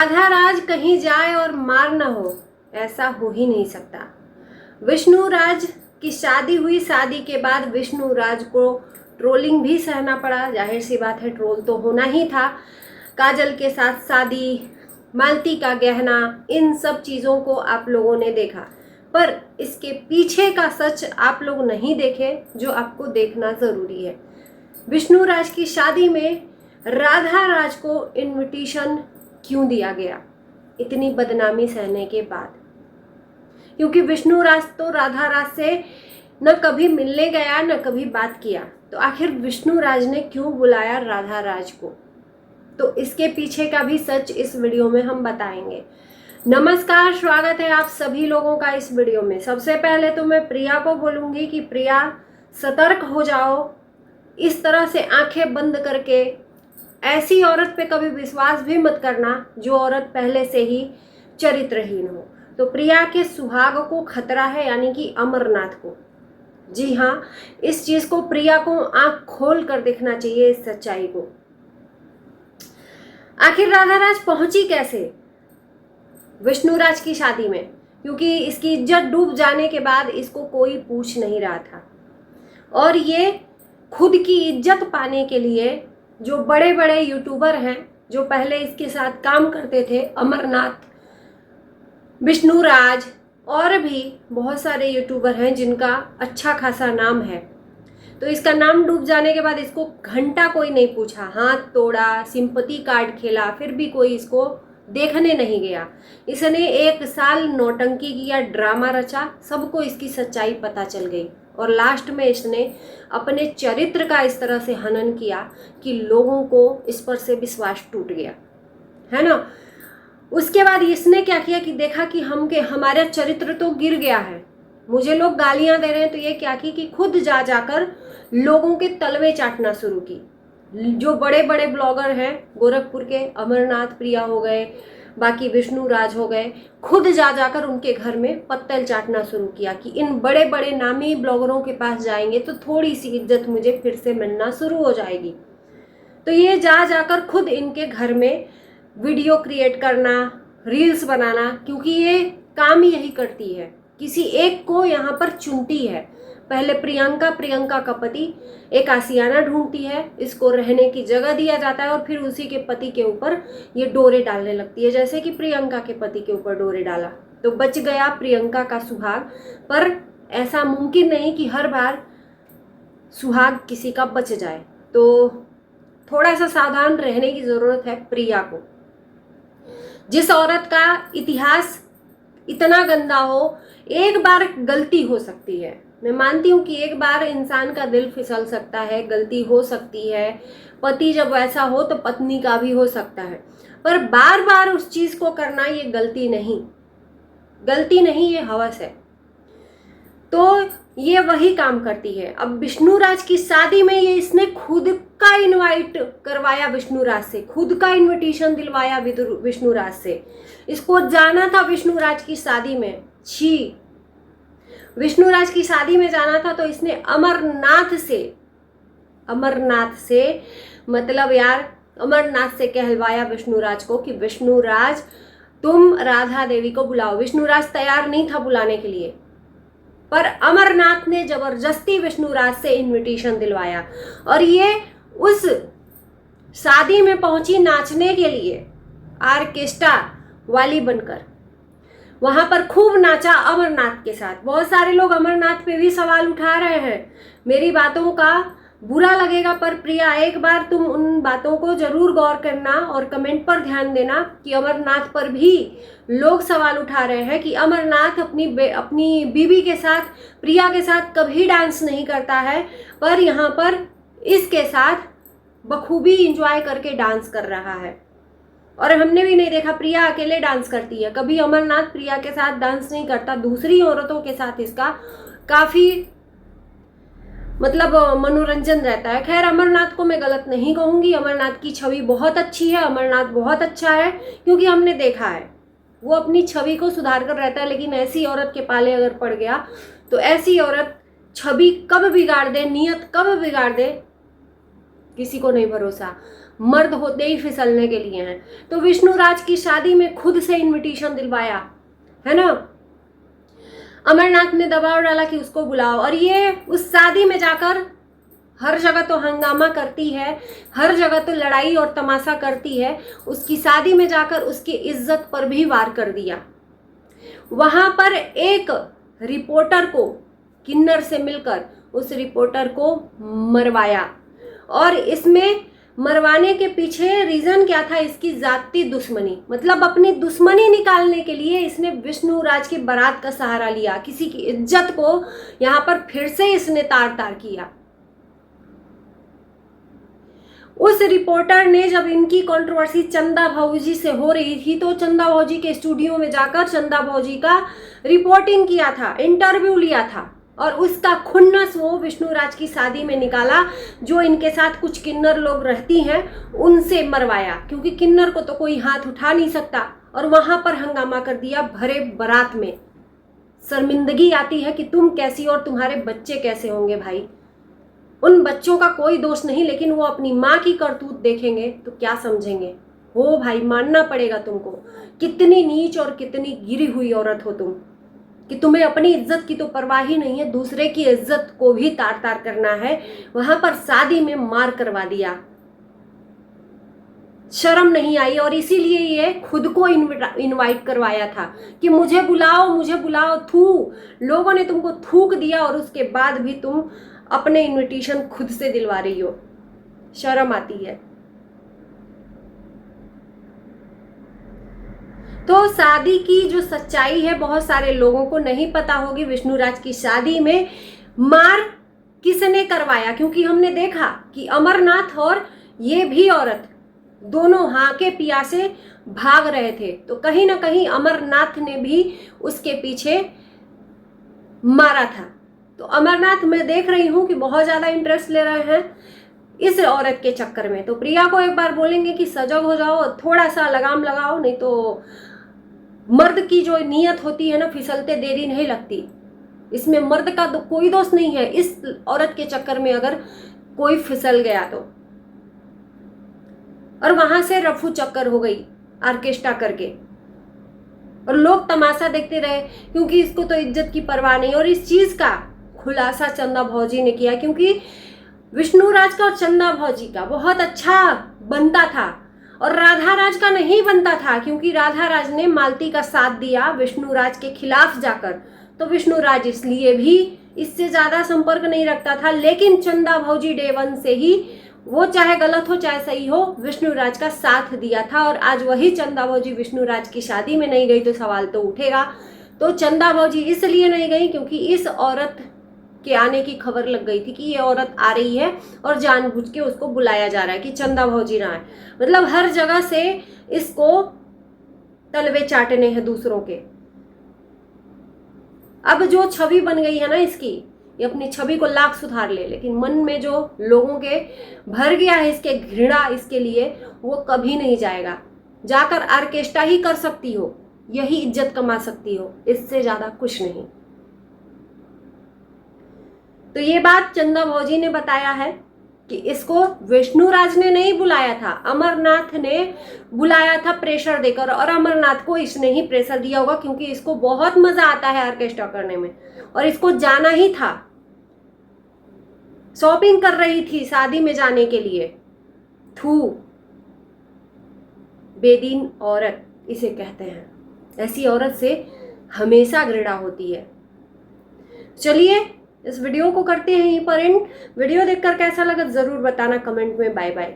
राधा राज कहीं जाए और मार न हो, ऐसा हो ही नहीं सकता। विष्णु राज की शादी हुई, शादी के बाद विष्णु राज को ट्रोलिंग भी सहना पड़ा। जाहिर सी बात है, ट्रोल तो होना ही था। काजल के साथ शादी, मालती का गहना, इन सब चीज़ों को आप लोगों ने देखा, पर इसके पीछे का सच आप लोग नहीं देखे, जो आपको देखना ज़रूरी है। विष्णु राज की शादी में राधा राज को इनविटेशन क्यों दिया गया इतनी बदनामी सहने के बाद? क्योंकि विष्णु राज तो राधा राज से न कभी मिलने गया, न कभी बात किया, तो आखिर विष्णु राज ने क्यों बुलाया राधा राज को? तो इसके पीछे का भी सच इस वीडियो में हम बताएंगे। नमस्कार, स्वागत है आप सभी लोगों का इस वीडियो में। सबसे पहले तो मैं प्रिया को बोलूंगी कि प्रिया, सतर्क हो जाओ। इस तरह से आंखें बंद करके ऐसी औरत पे कभी विश्वास भी मत करना जो औरत पहले से ही चरित्रहीन हो। तो प्रिया के सुहाग को खतरा है, यानी कि अमरनाथ को। जी हाँ, इस चीज को प्रिया को आंख खोल कर देखना चाहिए, इस सच्चाई को। आखिर राधा राज पहुंची कैसे विष्णु राज की शादी में? क्योंकि इसकी इज्जत डूब जाने के बाद इसको कोई पूछ नहीं रहा था, और ये खुद की इज्जत पाने के लिए जो बड़े बड़े यूट्यूबर हैं, जो पहले इसके साथ काम करते थे, अमरनाथ, विष्णु राज और भी बहुत सारे यूट्यूबर हैं जिनका अच्छा खासा नाम है, तो इसका नाम डूब जाने के बाद इसको घंटा कोई नहीं पूछा। हाथ तोड़ा, सिंपैथी कार्ड खेला, फिर भी कोई इसको देखने नहीं गया। इसने 1 साल नौटंकी किया, ड्रामा रचा, सबको इसकी सच्चाई पता चल गई, और लास्ट में इसने अपने चरित्र का इस तरह से हनन किया कि लोगों को इस पर से विश्वास टूट गया, है ना। उसके बाद इसने क्या किया कि देखा कि हमारा चरित्र तो गिर गया है, मुझे लोग गालियां दे रहे हैं, तो ये क्या की कि खुद जाकर लोगों के तलवे चाटना शुरू की। जो बड़े बड़े ब्लॉगर हैं गोरखपुर के, अमरनाथ प्रिया हो गए, बाकी विष्णु राज हो गए, खुद जाकर उनके घर में पत्तल चाटना शुरू किया कि इन बड़े बड़े नामी ब्लॉगरों के पास जाएंगे तो थोड़ी सी इज्जत मुझे फिर से मिलना शुरू हो जाएगी। तो ये जाकर खुद इनके घर में वीडियो क्रिएट करना, रील्स बनाना, क्योंकि ये काम यही करती है, किसी एक को यहाँ पर चुनती है। पहले प्रियंका का पति एक आशियाना ढूंढती है, इसको रहने की जगह दिया जाता है, और फिर उसी के पति के ऊपर ये डोरे डालने लगती है, जैसे कि प्रियंका के पति के ऊपर डोरे डाला तो बच गया प्रियंका का सुहाग। पर ऐसा मुमकिन नहीं कि हर बार सुहाग किसी का बच जाए, तो थोड़ा सा सावधान रहने की जरूरत है प्रिया को। जिस औरत का इतिहास इतना गंदा हो, एक बार गलती हो सकती है, मैं मानती हूँ कि एक बार इंसान का दिल फिसल सकता है, गलती हो सकती है, पति जब वैसा हो तो पत्नी का भी हो सकता है, पर बार बार उस चीज को करना ये गलती नहीं, ये हवस है। तो ये वही काम करती है। अब विष्णु राज की शादी में ये इसने खुद का इनवाइट करवाया, विष्णु राज से खुद का इनविटेशन दिलवाया विष्णु राज से। इसको जाना था विष्णु राज की शादी में, छी, विष्णु राज की शादी में जाना था, तो इसने अमरनाथ से मतलब यार, अमरनाथ से कहलवाया विष्णु राज को कि विष्णु राज तुम राधा देवी को बुलाओ। विष्णु राज तैयार नहीं था बुलाने के लिए, पर अमरनाथ ने जबरदस्ती विष्णु राज से इनविटेशन दिलवाया, और ये उस शादी में पहुंची नाचने के लिए, आर्केस्ट्रा वाली बनकर वहां पर खूब नाचा अमरनाथ के साथ। बहुत सारे लोग अमरनाथ पे भी सवाल उठा रहे हैं, मेरी बातों का बुरा लगेगा, पर प्रिया एक बार तुम उन बातों को जरूर गौर करना और कमेंट पर ध्यान देना कि अमरनाथ पर भी लोग सवाल उठा रहे हैं कि अमरनाथ अपनी बीवी के साथ, प्रिया के साथ कभी डांस नहीं करता है, पर यहाँ पर इसके साथ बखूबी इंजॉय करके डांस कर रहा है। और हमने भी नहीं देखा प्रिया अकेले डांस करती है, कभी अमरनाथ प्रिया के साथ डांस नहीं करता, दूसरी औरतों के साथ इसका काफी मतलब मनोरंजन रहता है। खैर, अमरनाथ को मैं गलत नहीं कहूंगी, अमरनाथ की छवि बहुत अच्छी है, अमरनाथ बहुत अच्छा है, क्योंकि हमने देखा है वो अपनी छवि को सुधार कर रहता है। लेकिन ऐसी औरत के पाले अगर पड़ गया तो ऐसी औरत छवि कब बिगाड़ दे, नियत कब बिगाड़ दे, किसी को नहीं भरोसा। मर्द होते ही फिसलने के लिए हैं। तो विष्णुराज की शादी में खुद से इनविटेशन दिलवाया, है ना। अमरनाथ ने दबाव डाला कि उसको बुलाओ, और ये उस शादी में जाकर हर जगह तो हंगामा करती है, हर जगह तो लड़ाई और तमाशा करती है। उसकी शादी में जाकर उसकी इज्जत पर भी वार कर दिया। वहां पर एक रिपोर्टर को किन्नर से मिलकर उस रिपोर्टर को मरवाया, और इसमें मरवाने के पीछे रीजन क्या था, इसकी जाती दुश्मनी। मतलब अपनी दुश्मनी निकालने के लिए इसने विष्णुराज की बारात का सहारा लिया, किसी की इज्जत को यहाँ पर फिर से इसने तार तार किया। उस रिपोर्टर ने जब इनकी कंट्रोवर्सी चंदा भौजी से हो रही थी तो चंदा भौजी के स्टूडियो में जाकर चंदा भौजी का रिपोर्टिंग किया था, इंटरव्यू लिया था, और उसका खुन्नस वो विष्णुराज की शादी में निकाला। जो इनके साथ कुछ किन्नर लोग रहती हैं उनसे मरवाया, क्योंकि किन्नर को तो कोई हाथ उठा नहीं सकता, और वहां पर हंगामा कर दिया भरे बारात में। शर्मिंदगी आती है कि तुम कैसी और तुम्हारे बच्चे कैसे होंगे भाई। उन बच्चों का कोई दोष नहीं, लेकिन वो अपनी माँ की करतूत देखेंगे तो क्या समझेंगे। हो भाई, मानना पड़ेगा तुमको, कितनी नीच और कितनी गिरी हुई औरत हो तुम, कि तुम्हें अपनी इज्जत की तो परवाह ही नहीं है, दूसरे की इज्जत को भी तार तार करना है। वहां पर शादी में मार करवा दिया, शर्म नहीं आई। और इसीलिए ये खुद को इनवाइट करवाया था कि मुझे बुलाओ। थू, लोगों ने तुमको थूक दिया, और उसके बाद भी तुम अपने इनविटेशन खुद से दिलवा रही हो। शर्म आती है। तो शादी की जो सच्चाई है बहुत सारे लोगों को नहीं पता होगी। विष्णुराज की शादी में मार किसने करवाया, क्योंकि हमने देखा कि अमरनाथ और ये भी औरत दोनों हाके पियासे भाग रहे थे, तो कहीं ना कहीं अमरनाथ ने भी उसके पीछे मारा था। तो अमरनाथ मैं देख रही हूं कि बहुत ज्यादा इंटरेस्ट ले रहे हैं इस औरत के चक्कर में। तो प्रिया को एक बार बोलेंगे कि सजग हो जाओ, थोड़ा सा लगाम लगाओ, नहीं तो मर्द की जो नीयत होती है ना, फिसलते देरी नहीं लगती। इसमें मर्द का कोई दोष नहीं है, इस औरत के चक्कर में अगर कोई फिसल गया तो। और वहां से रफू चक्कर हो गई ऑर्केस्ट्रा करके, और लोग तमाशा देखते रहे, क्योंकि इसको तो इज्जत की परवाह नहीं। और इस चीज का खुलासा चंदा भौजी ने किया, क्योंकि विष्णुराज का और चंदा भौजी का बहुत अच्छा बनता था, और राधा राज का नहीं बनता था, क्योंकि राधा राज ने मालती का साथ दिया विष्णुराज के खिलाफ जाकर। तो विष्णुराज इसलिए भी इससे ज्यादा संपर्क नहीं रखता था। लेकिन चंदा भौजी डे वन से ही, वो चाहे गलत हो चाहे सही हो, विष्णुराज का साथ दिया था। और आज वही चंदा भौजी विष्णुराज की शादी में नहीं गई तो सवाल तो उठेगा। तो चंदा भौजी इसलिए नहीं गई क्योंकि इस औरत के आने की खबर लग गई थी कि ये औरत आ रही है, और जानबूझ के उसको बुलाया जा रहा है कि चंदा भौजी ना आए। मतलब हर जगह से इसको तलवे चाटने हैं दूसरों के। अब जो छवि बन गई है ना इसकी, ये अपनी छवि को लाख सुधार ले, लेकिन मन में जो लोगों के भर गया है इसके घृणा इसके लिए, वो कभी नहीं जाएगा। जाकर ऑर्केस्ट्रा ही कर सकती हो, यही इज्जत कमा सकती हो, इससे ज्यादा कुछ नहीं। तो ये बात चंदा भौजी ने बताया है कि इसको विष्णुराज ने नहीं बुलाया था, अमरनाथ ने बुलाया था प्रेशर देकर। और अमरनाथ को इसने ही प्रेशर दिया होगा, क्योंकि इसको बहुत मजा आता है ऑर्केस्ट्रा करने में, और इसको जाना ही था। शॉपिंग कर रही थी शादी में जाने के लिए। थू, बेदीन औरत इसे कहते हैं। ऐसी औरत से हमेशा घृणा होती है। चलिए इस वीडियो को करते हैं यहीं पर एंड। वीडियो देखकर कैसा लगा जरूर बताना कमेंट में। Bye bye.